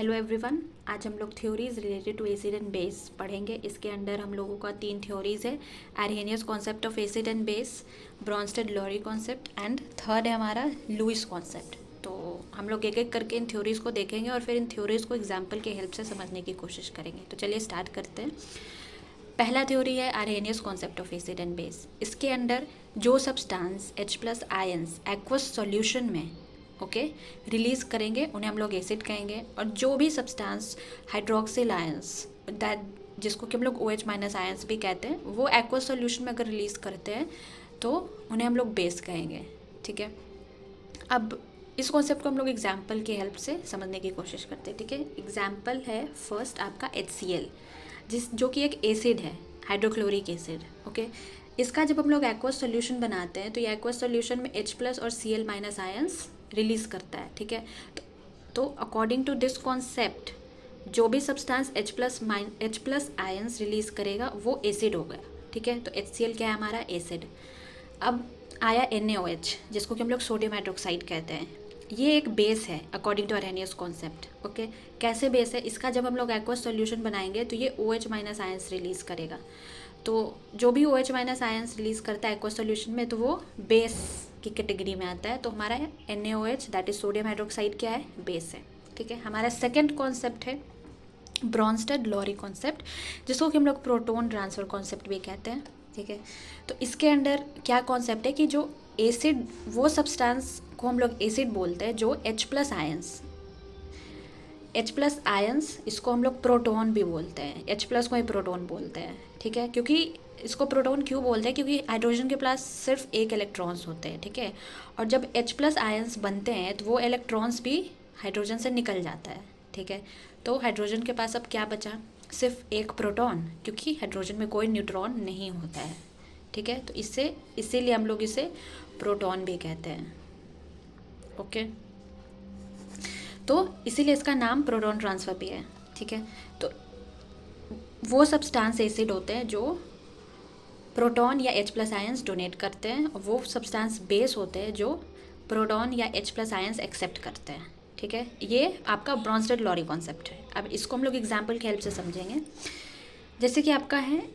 Hello everyone. आज हम लोग theories related to acid and base पढ़ेंगे। इसके अंडर हम लोगों का 3 थ्योरीज है। Arrhenius concept of acid and base, Bronsted Lowry concept and third है हमारा लुईस कॉन्सेप्ट। तो हम लोग एक एक करके इन थ्योरीज़ को देखेंगे और फिर इन थ्योरीज़ को एग्जाम्पल के हेल्प से समझने की कोशिश करेंगे। तो चलिए स्टार्ट करते हैं। पहला थ्योरी है Arrhenius concept of acid and base. इसके अंडर जो substance H+ ions aqueous solution में रिलीज़ करेंगे उन्हें हम लोग एसिड कहेंगे, और जो भी सब्सटेंस हाइड्रोक्सिल आयंस दैट जिसको कि हम लोग OH- आयंस भी कहते हैं, वो एक्वस सॉल्यूशन में अगर रिलीज़ करते हैं तो उन्हें हम लोग बेस कहेंगे। ठीक है, अब इस कॉन्सेप्ट को हम लोग एग्जाम्पल की हेल्प से समझने की कोशिश करते हैं। ठीक है, एग्जाम्पल है फर्स्ट आपका HCl, जो कि एक एसिड है, हाइड्रोक्लोरिक एसिड। ओके, इसका जब हम लोग एक्वस सॉल्यूशन बनाते हैं तो ये एक्वस सॉल्यूशन में H+ और Cl- आयंस रिलीज़ करता है। ठीक है, तो अकॉर्डिंग टू दिस कॉन्सेप्ट जो भी सब्सटेंस H+ आयंस रिलीज़ करेगा वो एसिड हो गया। ठीक है, तो HCl क्या है हमारा एसिड। अब आया NaOH जिसको कि हम लोग सोडियम हाइड्रोक्साइड कहते हैं। ये एक बेस है according to Arrhenius concept. Okay, कैसे बेस है, इसका जब हम लोग एक्वस सॉल्यूशन बनाएंगे तो ये OH- आयंस रिलीज़ करेगा। तो जो भी OH- आयंस रिलीज़ करता है एक्वस सॉल्यूशन में तो वो बेस की कैटेगरी में आता है। तो हमारा NaOH that is sodium hydroxide क्या है, बेस है। ठीक है, हमारा सेकेंड कॉन्सेप्ट है ब्रॉन्स्टेड-लॉरी कॉन्सेप्ट, जिसको कि हम लोग प्रोटोन ट्रांसफ़र कॉन्सेप्ट भी कहते हैं। ठीक है, तो इसके अंडर क्या कॉन्सेप्ट है कि जो एसिड, वो सब्सटेंस को हम लोग एसिड बोलते हैं जो H+ आयंस इसको हम लोग प्रोटोन भी बोलते हैं, H+ को ही प्रोटोन बोलते हैं। ठीक है, क्योंकि इसको प्रोटोन क्यों बोलते हैं, क्योंकि हाइड्रोजन के पास सिर्फ एक इलेक्ट्रॉन्स होते हैं। ठीक है, और जब H+ आयंस बनते हैं तो वो इलेक्ट्रॉन्स भी हाइड्रोजन से निकल जाता है। ठीक है, तो हाइड्रोजन के पास अब क्या बचा, सिर्फ एक प्रोटॉन, क्योंकि हाइड्रोजन में कोई न्यूट्रॉन नहीं होता है। ठीक है, तो इसीलिए हम लोग इसे प्रोटॉन भी कहते हैं। ओके, तो इसीलिए इसका नाम प्रोटॉन ट्रांसफ़र भी है। ठीक है, तो वो सब्सटेंस एसिड होते हैं जो प्रोटॉन या H+ आयंस डोनेट करते हैं, और वो सब्सटेंस बेस होते हैं जो प्रोटॉन या H+ आयंस एक्सेप्ट करते हैं। ठीक है, ये आपका ब्रॉन्स्टेड-लॉरी कॉन्सेप्ट है। अब इसको हम लोग एग्जाम्पल की हेल्प से समझेंगे। जैसे कि आपका है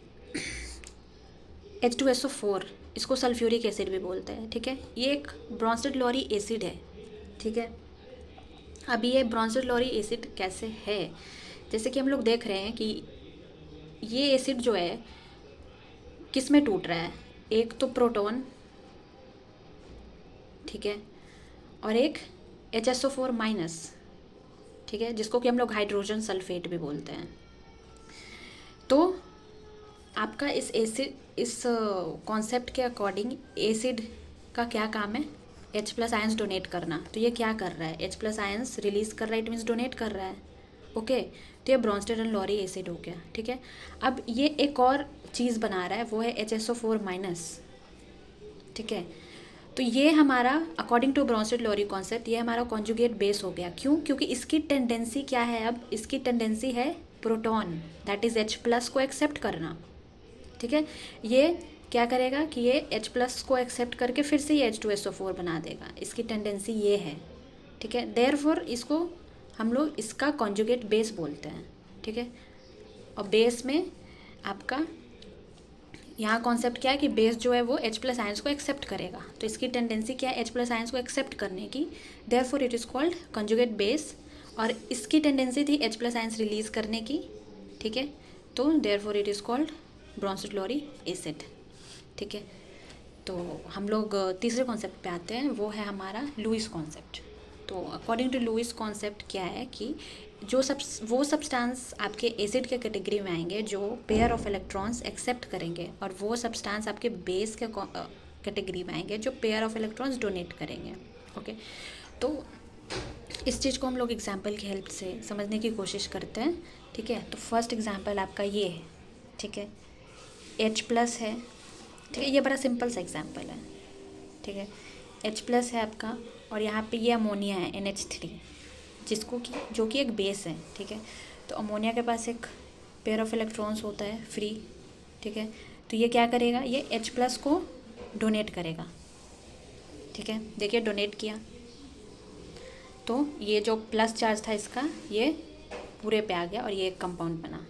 H2SO4, इसको सल्फ्यूरिक एसिड भी बोलते हैं। ठीक है, ये एक ब्रॉन्स्टेड-लॉरी एसिड है। ठीक है, अब ये ब्रॉन्स्टेड-लॉरी एसिड कैसे है, जैसे कि हम लोग देख रहे हैं कि ये एसिड जो है किस में टूट रहा है, एक तो प्रोटॉन, ठीक है, और एक HSO4-, ठीक है, जिसको कि हम लोग हाइड्रोजन सल्फेट भी बोलते हैं। तो आपका इस कॉन्सेप्ट के अकॉर्डिंग एसिड का क्या काम है, H+ आयंस डोनेट करना। तो ये क्या कर रहा है, H+ आयंस रिलीज़ कर रहा है, इट मीन्स डोनेट कर रहा है। ओके, तो ये ब्रॉन्स्टेड-लॉरी एसिड हो गया। ठीक है, अब ये एक और चीज़ बना रहा है, वो है HSO4-। ठीक है, तो ये हमारा अकॉर्डिंग टू ब्रॉन्स्टेड-लॉरी कॉन्सेप्ट ये हमारा कॉन्जुगेट बेस हो गया। क्यों, क्योंकि इसकी टेंडेंसी क्या है, अब इसकी टेंडेंसी है प्रोटॉन दैट इज़ H+ को एक्सेप्ट करना। ठीक है, ये क्या करेगा कि ये H+ को एक्सेप्ट करके फिर से ये H2SO4 बना देगा, इसकी टेंडेंसी ये है। ठीक है, देयरफॉर इसको हम लोग इसका कॉन्जुगेट बेस बोलते हैं। ठीक है, और बेस में आपका यहाँ कॉन्सेप्ट क्या है कि बेस जो है वो H+ आयंस को एक्सेप्ट करेगा, तो इसकी टेंडेंसी क्या है H+ आयंस को एक्सेप्ट करने की, therefore it is called conjugate base. और इसकी टेंडेंसी थी H+ आयंस रिलीज़ करने की। ठीक है, तो therefore it is called Brønsted-lorry acid. ठीक है, तो हम लोग तीसरे कॉन्सेप्ट पे आते हैं, वो है हमारा लुईस कॉन्सेप्ट। तो अकॉर्डिंग टू लुईस कॉन्सेप्ट क्या है कि वो सब्सटेंस आपके एसिड के कैटेगरी में आएंगे जो पेयर ऑफ इलेक्ट्रॉन्स एक्सेप्ट करेंगे, और वो सब्सटेंस आपके बेस के कैटेगरी में आएंगे जो पेयर ऑफ इलेक्ट्रॉन्स डोनेट करेंगे। ओके, तो इस चीज़ को हम लोग एग्जाम्पल की हेल्प से समझने की कोशिश करते हैं। ठीक है, तो फर्स्ट एग्जाम्पल आपका ये है। ठीक है, H+ है। ठीक है, ये बड़ा सिंपल सा एग्जाम्पल है। ठीक है, H+ है आपका, और यहाँ पे ये अमोनिया है NH3, जो कि एक बेस है। ठीक है, तो अमोनिया के पास एक पेयर ऑफ इलेक्ट्रॉन्स होता है फ्री। ठीक है, तो ये क्या करेगा, ये H+ को डोनेट करेगा। ठीक है, देखिए डोनेट किया, तो ये जो प्लस चार्ज था इसका ये पूरे पे आ गया और ये एक कंपाउंड बना,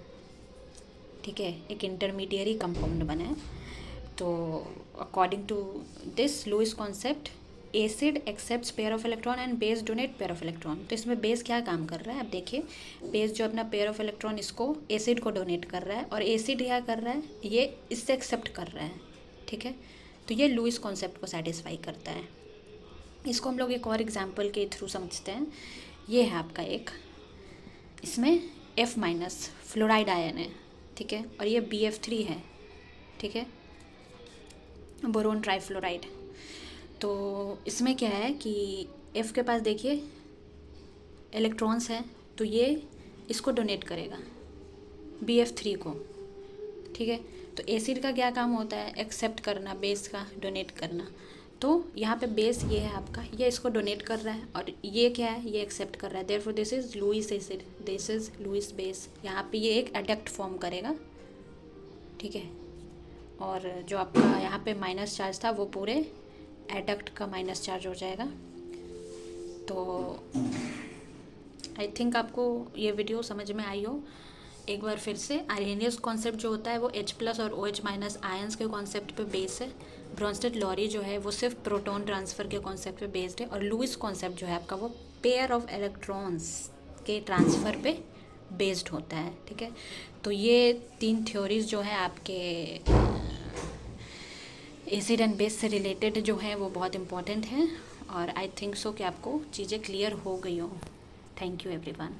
ठीक है, एक इंटरमीडिएरी कंपाउंड बना है। तो according to this Lewis concept, acid accepts pair of electron and base donate pair of electron. तो इसमें बेस क्या काम कर रहा है, अब देखिए, बेस जो अपना पेयर ऑफ इलेक्ट्रॉन इसको एसिड को डोनेट कर रहा है, और एसिड क्या कर रहा है, ये इससे एक्सेप्ट कर रहा है, ठीक है। तो ये लुईस कॉन्सेप्ट को सेटिस्फाई करता है। इसको हम लोग एक और एग्जाम्पल के थ्रू समझते हैं। ये है आपका एक, इसमें F- फ्लोराइड आयन है, ठीक है, और ये BF3 है, ठीक है, बोरोन ट्राइफ्लोराइड। तो इसमें क्या है कि F के पास देखिए इलेक्ट्रॉन्स हैं, तो ये इसको डोनेट करेगा BF3 को, ठीक है। तो एसिड का क्या काम होता है, एक्सेप्ट करना, बेस का डोनेट करना। तो यहाँ पे बेस ये है आपका, ये इसको डोनेट कर रहा है, और ये क्या है, ये एक्सेप्ट कर रहा है। Therefore this is Lewis acid, this is Lewis base. यहाँ पे ये एक एडक्ट फॉर्म करेगा, ठीक है। और जो आपका यहाँ पे माइनस चार्ज था वो पूरे एडक्ट का माइनस चार्ज हो जाएगा। तो आई थिंक आपको ये वीडियो समझ में आई हो। एक बार फिर से, आर्हेनियस कॉन्सेप्ट जो होता है वो H+ और OH- आयंस के कॉन्सेप्ट पे बेस है। ब्रॉन्स्टेड लॉरी जो है वो सिर्फ प्रोटॉन ट्रांसफ़र के कॉन्सेप्ट पे बेस्ड है, और लुईस कॉन्सेप्ट जो है आपका वो पेयर ऑफ इलेक्ट्रॉन्स के ट्रांसफ़र पे बेस्ड होता है, ठीक है। तो ये 3 थ्योरीज जो है आपके एसिड एंड बेस से रिलेटेड जो है वो बहुत इंपॉर्टेंट हैं, और आई थिंक सो कि आपको चीज़ें क्लियर हो गई हो। Thank you everyone.